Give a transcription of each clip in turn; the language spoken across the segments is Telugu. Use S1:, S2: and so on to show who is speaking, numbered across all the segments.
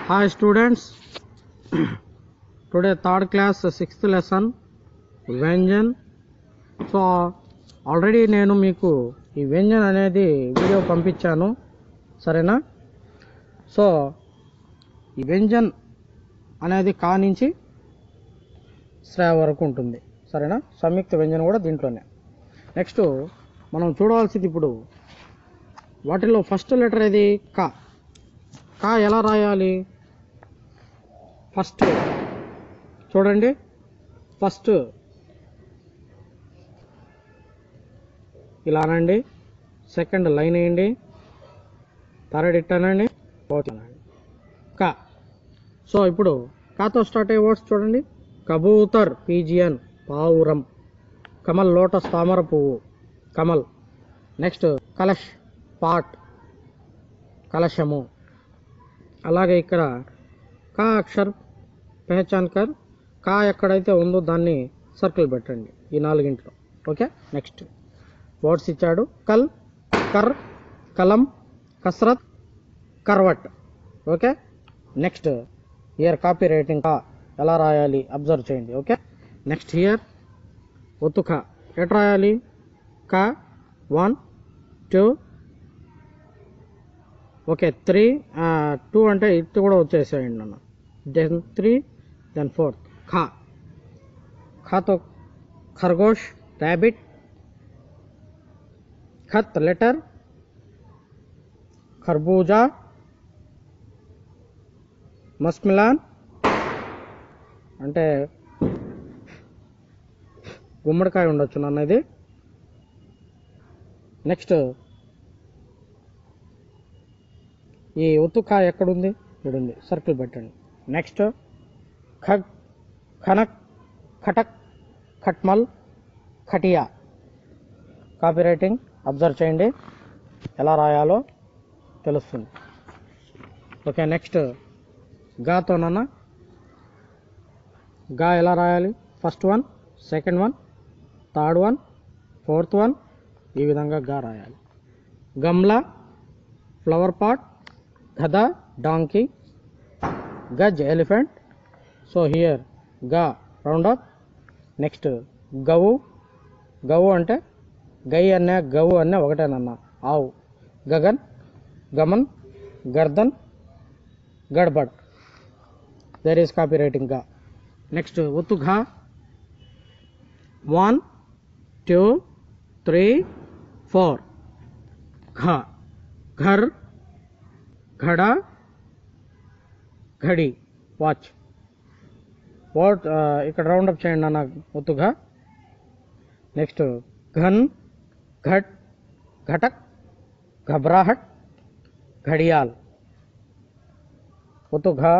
S1: Hi students, today third class sixth lesson వ్యంజన్. సో ఆల్రెడీ నేను మీకు ఈ వ్యంజన్ అనేది వీడియో పంపించాను, సరేనా? సో ఈ వ్యంజన్ అనేది కా నుంచి శ్రా వరకు ఉంటుంది, సరేనా? సంయుక్త వ్యంజన్ కూడా దీంట్లోనే. నెక్స్ట్ మనం చూడవలసింది ఇప్పుడు వాటిలో ఫస్ట్ లెటర్ ఏది? కా. కా ఎలా రాయాలి? ఫస్ట్ చూడండి, ఫస్ట్ ఇలా అనండి, సెకండ్ లైన్ వేయండి, థర్డ్ ఇట్టనండి, ఫోర్త్ అనండి. కా. సో ఇప్పుడు కాతో స్టార్ట్ అయ్యే వర్డ్స్ చూడండి. కబూతర్, పీజియన్, పావురం. కమల్, లోటస్, తామర పువ్వు, కమల్. Next Kalash, pot, కలశము. అలాగే ఇక్కడ కా అక్షర్ పెహచాన్ కర్, కా ఎక్కడైతే ఉందో దాన్ని సర్కిల్ పెట్టండి ఈ నాలుగింట్లో. ఓకే, నెక్స్ట్ వర్డ్స్ ఇచ్చాడు. కల్, కర్, కలం, కసరత్, కర్వట్. Okay, next here copy writing కా ఎలా రాయాలి అబ్జర్వ్ చేయండి. ఓకే, నెక్స్ట్ హియర్ ఒత్తు ఖా ఎట్ రాయాలి? కా 1 2, ఓకే 3 2 అంటే ఇది కూడా వచ్చేసేయండి అన్న. Then 3, then 4. ఖా. ఖాతో ఖర్గోష్, ర్యాబిట్. ఖత్ లెటర్, ఖర్బూజా, మస్మిలాన్ అంటే గుమ్మడికాయ ఉండొచ్చు నాన్న ఇది. నెక్స్ట్ ఈ ఒత్తుకా ఎక్కడుంది? ఇక్కడుంది, సర్కిల్ పెట్టండి. నెక్స్ట్ ఖగ్, ఖనక్, ఖటక్, ఖట్మల్, ఖటియా. కాపీ రైటింగ్ అబ్జర్వ్ చేయండి, ఎలా రాయాలో తెలుస్తుంది. ఓకే, నెక్స్ట్ గాతోనన్న గా ఎలా రాయాలి? First one, second one, third one, fourth one, ఈ విధంగా గా రాయాలి. గమ్లా, ఫ్లవర్ పాట్, గద, డాంకీ, గజ్, ఎలిఫెంట్. సో హియర్ గా రౌండ్ అప్. నెక్స్ట్ గవు. గవు అంటే గై అన్న గవు అన్న ఒకటేనన్న. ఆవు. గగన్, గమన్, గర్దన్, గడ్బడ్. దేర్ ఈస్ కాపీ రైటింగ్ గా. నెక్స్ట్ ఒత్తు ఘా 1 2 3 4. ఘా. ఘర్, ఘడా, ఘడి, వాచ్. వర్డ్ ఇక్కడ రౌండప్ చేయండి అన్న ఒత్తుగా. నెక్స్ట్ ఘన్, ఘట్, ఘటక్, ఘబ్రాహట్, ఘడియాల్. ఒత్తుగా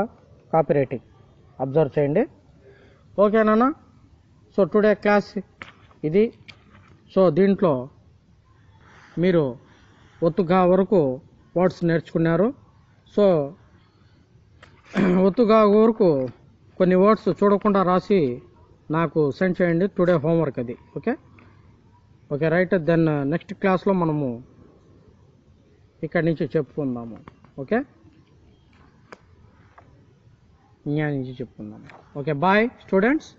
S1: కాపీ రైటింగ్ అబ్జర్వ్ చేయండి. ఓకేనా? సో టుడే క్లాస్ ఇది. సో దీంట్లో మీరు ఒత్తుగా వరకు వర్డ్స్ నేర్చుకున్నారు. సో ఒత్తుగా వరకు కొన్ని వర్డ్స్ చూడకుండా రాసి నాకు సెండ్ చేయండి. టుడే హోంవర్క్ అది. Okay okay right. Then next క్లాస్లో మనము ఇక్కడి నుంచి చెప్పుకుందాము. ఓకే, నుంచి చెప్పుకుందాము. Okay, bye students.